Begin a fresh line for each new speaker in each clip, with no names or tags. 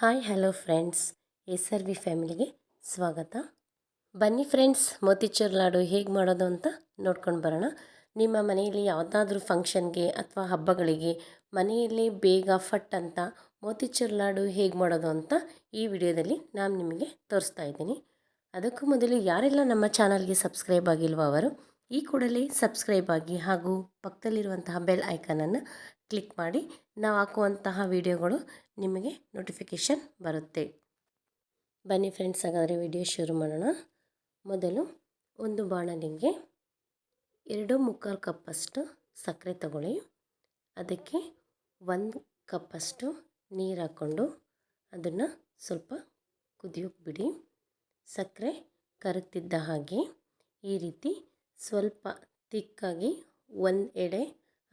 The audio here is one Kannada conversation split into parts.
ಹಾಯ್ ಹಲೋ ಫ್ರೆಂಡ್ಸ್, SRV ಫ್ಯಾಮಿಲಿಗೆ ಸ್ವಾಗತ. ಬನ್ನಿ ಫ್ರೆಂಡ್ಸ್, ಮೋತಿಚೂರ್ ಲಾಡು ಹೇಗೆ ಮಾಡೋದು ಅಂತ ನೋಡ್ಕೊಂಡು ಬರೋಣ. ನಿಮ್ಮ ಮನೆಯಲ್ಲಿ ಯಾವುದಾದ್ರೂ ಫಂಕ್ಷನ್ಗೆ ಅಥವಾ ಹಬ್ಬಗಳಿಗೆ ಮನೆಯಲ್ಲಿ ಬೇಗ ಫಟ್ ಅಂತ ಮೋತಿಚೂರ್ ಲಾಡು ಹೇಗೆ ಮಾಡೋದು ಅಂತ ಈ ವಿಡಿಯೋದಲ್ಲಿ ನಾನು ನಿಮಗೆ ತೋರಿಸ್ತಾ ಇದ್ದೀನಿ. ಅದಕ್ಕೂ ಮೊದಲು ಯಾರೆಲ್ಲ ನಮ್ಮ ಚಾನಲ್ಗೆ ಸಬ್ಸ್ಕ್ರೈಬ್ ಆಗಿಲ್ವೋ ಅವರು ಈ ಕೂಡಲೇ ಸಬ್ಸ್ಕ್ರೈಬ್ ಆಗಿ ಹಾಗೂ ಪಕ್ಕದಲ್ಲಿರುವಂತಹ ಬೆಲ್ ಐಕನನ್ನು ಕ್ಲಿಕ್ ಮಾಡಿ. ನಾವು ಹಾಕುವಂತಹ ವಿಡಿಯೋಗಳು ನಿಮಗೆ ನೋಟಿಫಿಕೇಷನ್ ಬರುತ್ತೆ. ಬನ್ನಿ ಫ್ರೆಂಡ್ಸ್, ಹಾಗಾದರೆ ವಿಡಿಯೋ ಶುರು ಮಾಡೋಣ. ಮೊದಲು ಒಂದು ಬಾಣಲಿಗೆ 2 ಕಪ್ಪಷ್ಟು ಸಕ್ಕರೆ ತಗೊಳ್ಳಿ. ಅದಕ್ಕೆ 1 ಕಪ್ಪಷ್ಟು ನೀರು ಹಾಕ್ಕೊಂಡು ಅದನ್ನು ಸ್ವಲ್ಪ ಕುದಿಯೋಕೆ ಬಿಡಿ. ಸಕ್ಕರೆ ಕರಗ್ತಿದ್ದ ಹಾಗೆ ಈ ರೀತಿ ಸ್ವಲ್ಪ ತಿಕ್ಕಾಗಿ ಒಂದು ಎಡೆ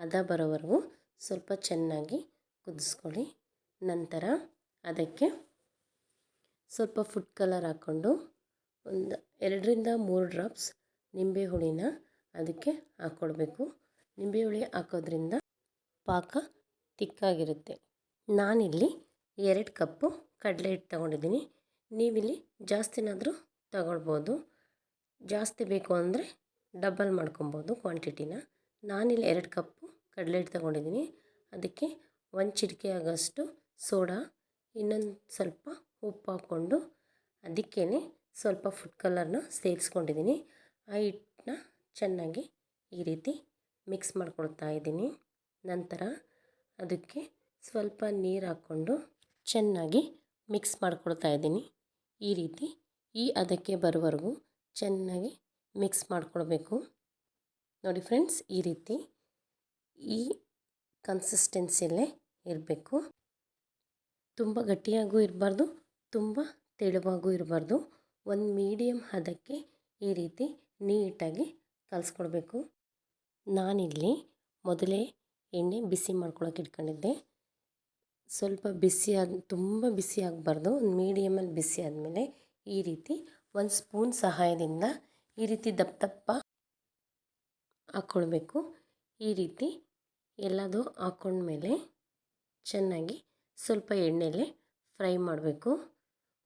ಹದ ಬರೋವರೆಗೂ ಸ್ವಲ್ಪ ಚೆನ್ನಾಗಿ ಕುದಿಸ್ಕೊಳ್ಳಿ. ನಂತರ ಅದಕ್ಕೆ ಸ್ವಲ್ಪ ಫುಡ್ ಕಲರ್ ಹಾಕ್ಕೊಂಡು ಒಂದು 2-3 ಡ್ರಾಪ್ಸ್ ನಿಂಬೆ ಹುಳಿನ ಅದಕ್ಕೆ ಹಾಕ್ಕೊಳ್ಬೇಕು. ನಿಂಬೆ ಹುಳಿ ಹಾಕೋದ್ರಿಂದ ಪಾಕ ತಿಕ್ಕಾಗಿರುತ್ತೆ. ನಾನಿಲ್ಲಿ 2 ಕಪ್ಪು ಕಡಲೆ ಹಿಟ್ಟು ತಗೊಂಡಿದ್ದೀನಿ. ನೀವಿಲ್ಲಿ ಜಾಸ್ತಿನಾದರೂ ತಗೊಳ್ಬೋದು. ಜಾಸ್ತಿ ಬೇಕು ಅಂದರೆ ಡಬಲ್ ಮಾಡ್ಕೊಬೋದು ಕ್ವಾಂಟಿಟಿನ. ನಾನಿಲ್ಲಿ 2 ಕಪ್ಪು ಕಡಲೆ ಹಿಟ್ಟು ತಗೊಂಡಿದ್ದೀನಿ. ಅದಕ್ಕೆ 1 ಚಿಟಿಕೆ ಆಗೋಷ್ಟು ಸೋಡಾ, ಇನ್ನೊಂದು ಸ್ವಲ್ಪ ಉಪ್ಪು ಹಾಕ್ಕೊಂಡು ಅದಕ್ಕೇ ಸ್ವಲ್ಪ ಫುಡ್ ಕಲರ್ನ ಸೇರಿಸ್ಕೊಂಡಿದ್ದೀನಿ. ಆ ಹಿಟ್ಟನ್ನ ಚೆನ್ನಾಗಿ ಈ ರೀತಿ ಮಿಕ್ಸ್ ಮಾಡ್ಕೊಳ್ತಾ ಇದ್ದೀನಿ. ನಂತರ ಅದಕ್ಕೆ ಸ್ವಲ್ಪ ನೀರು ಹಾಕ್ಕೊಂಡು ಚೆನ್ನಾಗಿ ಮಿಕ್ಸ್ ಮಾಡ್ಕೊಳ್ತಾ ಇದ್ದೀನಿ. ಈ ರೀತಿ ಈ ಹದಕ್ಕೆ ಬರೋವರೆಗೂ ಚೆನ್ನಾಗಿ ಮಿಕ್ಸ್ ಮಾಡ್ಕೊಳ್ಬೇಕು. ನೋಡಿ ಫ್ರೆಂಡ್ಸ್, ಈ ರೀತಿ ಈ ಕನ್ಸಿಸ್ಟೆನ್ಸಿಯಲ್ಲೇ ಇರಬೇಕು. ತುಂಬ ಗಟ್ಟಿಯಾಗೂ ಇರಬಾರ್ದು, ತುಂಬ ತೆಳುವಾಗೂ ಇರಬಾರ್ದು. ಒಂದು ಮೀಡಿಯಮ್ ಹದಕ್ಕೆ ಈ ರೀತಿ ನೀಟಾಗಿ ಕಲಿಸ್ಕೊಳ್ಬೇಕು. ನಾನಿಲ್ಲಿ ಮೊದಲೇ ಎಣ್ಣೆ ಬಿಸಿ ಮಾಡ್ಕೊಳಕ್ಕೆ ಇಟ್ಕೊಂಡಿದ್ದೆ. ಸ್ವಲ್ಪ ತುಂಬ ಬಿಸಿ ಆಗಬಾರ್ದು, ಒಂದು ಮೀಡಿಯಮಲ್ಲಿ ಬಿಸಿ ಆದಮೇಲೆ ಈ ರೀತಿ 1 ಸ್ಪೂನ್ ಸಹಾಯದಿಂದ ಈ ರೀತಿ ದಪ್ಪ ದಪ್ಪ ಹಾಕ್ಕೊಳ್ಬೇಕು. ಈ ರೀತಿ ಎಲ್ಲದೂ ಹಾಕ್ಕೊಂಡ್ಮೇಲೆ ಚೆನ್ನಾಗಿ ಸ್ವಲ್ಪ ಎಣ್ಣೆಲೆ ಫ್ರೈ ಮಾಡಬೇಕು.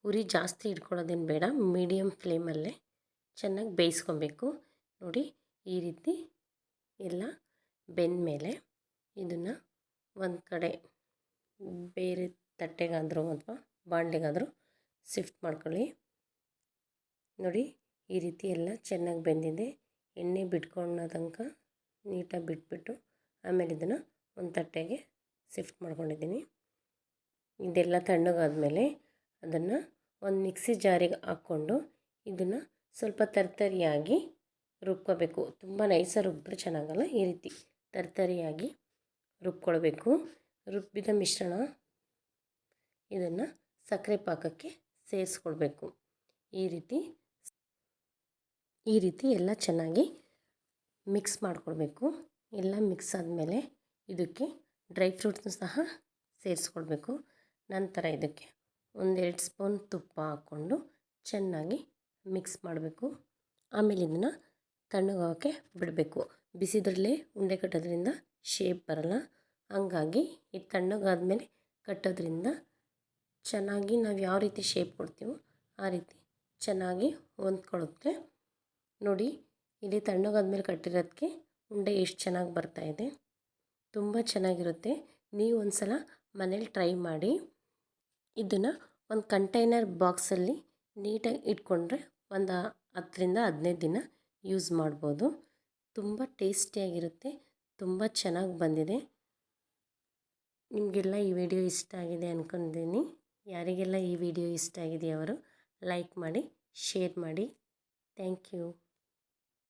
ಉರಿ ಜಾಸ್ತಿ ಇಟ್ಕೊಳ್ಳೋದೇನು ಬೇಡ, ಮೀಡಿಯಮ್ ಫ್ಲೇಮಲ್ಲೇ ಚೆನ್ನಾಗಿ ಬೇಯಿಸ್ಕೊಬೇಕು. ನೋಡಿ, ಈ ರೀತಿ ಎಲ್ಲ ಬೆಂದಮೇಲೆ ಇದನ್ನು ಒಂದು ಕಡೆ ಬೇರೆ ತಟ್ಟೆಗಾದರೂ ಅಥವಾ ಬಾಣಲೆಗಾದರೂ ಶಿಫ್ಟ್ ಮಾಡ್ಕೊಳ್ಳಿ. ನೋಡಿ, ಈ ರೀತಿ ಎಲ್ಲ ಚೆನ್ನಾಗಿ ಬೆಂದಿದೆ. ಎಣ್ಣೆ ಬಿಟ್ಕೊಳ್ಳೋ ತನಕ ನೀಟಾಗಿ ಬಿಟ್ಬಿಟ್ಟು ಆಮೇಲೆ ಇದನ್ನು ಒಂದು ತಟ್ಟೆಗೆ ಶಿಫ್ಟ್ ಮಾಡ್ಕೊಂಡಿದ್ದೀನಿ. ಇದೆಲ್ಲ ತಣ್ಣಗಾದ್ಮೇಲೆ ಅದನ್ನು ಒಂದು ಮಿಕ್ಸಿ ಜಾರಿಗೆ ಹಾಕ್ಕೊಂಡು ಇದನ್ನು ಸ್ವಲ್ಪ ತರ್ತರಿಯಾಗಿ ರುಬ್ಕೋಬೇಕು. ತುಂಬ ನೈಸಾಗಿ ರುಬ್ಬಿದ್ರೆ ಚೆನ್ನಾಗಲ್ಲ. ಈ ರೀತಿ ತರ್ತರಿಯಾಗಿ ರುಬ್ಕೊಳ್ಬೇಕು. ರುಬ್ಬಿದ ಮಿಶ್ರಣ ಇದನ್ನು ಸಕ್ಕರೆ ಪಾಕಕ್ಕೆ ಸೇರಿಸ್ಕೊಳ್ಬೇಕು. ಈ ರೀತಿ ಎಲ್ಲ ಚೆನ್ನಾಗಿ ಮಿಕ್ಸ್ ಮಾಡಿಕೊಳ್ಬೇಕು. ಎಲ್ಲ ಮಿಕ್ಸ್ ಆದಮೇಲೆ ಇದಕ್ಕೆ ಡ್ರೈ ಫ್ರೂಟ್ಸ್ನ ಸಹ ಸೇರಿಸ್ಕೊಳ್ಬೇಕು. ನಂತರ ಇದಕ್ಕೆ 1-2 ಸ್ಪೂನ್ ತುಪ್ಪ ಹಾಕ್ಕೊಂಡು ಚೆನ್ನಾಗಿ ಮಿಕ್ಸ್ ಮಾಡಬೇಕು. ಆಮೇಲೆ ಇದನ್ನು ತಣ್ಣಗಾಗೋಕ್ಕೆ ಬಿಡಬೇಕು. ಬಿಸಿದ್ರಲ್ಲೇ ಉಂಡೆ ಕಟ್ಟೋದ್ರಿಂದ ಶೇಪ್ ಬರಲ್ಲ. ಹಂಗಾಗಿ ಇದು ತಣ್ಣಗಾದ್ಮೇಲೆ ಕಟ್ಟೋದ್ರಿಂದ ಚೆನ್ನಾಗಿ ನಾವು ಯಾವ ರೀತಿ ಶೇಪ್ ಕೊಡ್ತೀವೋ ಆ ರೀತಿ ಚೆನ್ನಾಗಿ ಹೊಂದ್ಕೊಳ್ಳುತ್ತೆ. ನೋಡಿ, ಇಲ್ಲಿ ತಣ್ಣಗಾದ್ಮೇಲೆ ಕಟ್ಟಿರೋದಕ್ಕೆ ಉಂಡೆ ಎಷ್ಟು ಚೆನ್ನಾಗಿ ಬರ್ತಾಯಿದೆ. ತುಂಬ ಚೆನ್ನಾಗಿರುತ್ತೆ. ನೀವು ಒಂದು ಸಲ ಮನೇಲಿ ಟ್ರೈ ಮಾಡಿ. ಇದನ್ನು ಒಂದು ಕಂಟೈನರ್ ಬಾಕ್ಸಲ್ಲಿ ನೀಟಾಗಿ ಇಟ್ಕೊಂಡ್ರೆ ಒಂದು 10-15 ದಿನ ಯೂಸ್ ಮಾಡ್ಬೋದು. ತುಂಬ ಟೇಸ್ಟಿಯಾಗಿರುತ್ತೆ. ತುಂಬ ಚೆನ್ನಾಗಿ ಬಂದಿದೆ. ನಿಮಗೆಲ್ಲ ಈ ವಿಡಿಯೋ ಇಷ್ಟ ಆಗಿದೆ ಅಂದ್ಕೊಂಡಿದ್ದೀನಿ. ಯಾರಿಗೆಲ್ಲ ಈ ವಿಡಿಯೋ ಇಷ್ಟ ಆಗಿದೆಯೋ ಅವರು ಲೈಕ್ ಮಾಡಿ, ಶೇರ್ ಮಾಡಿ. Thank you.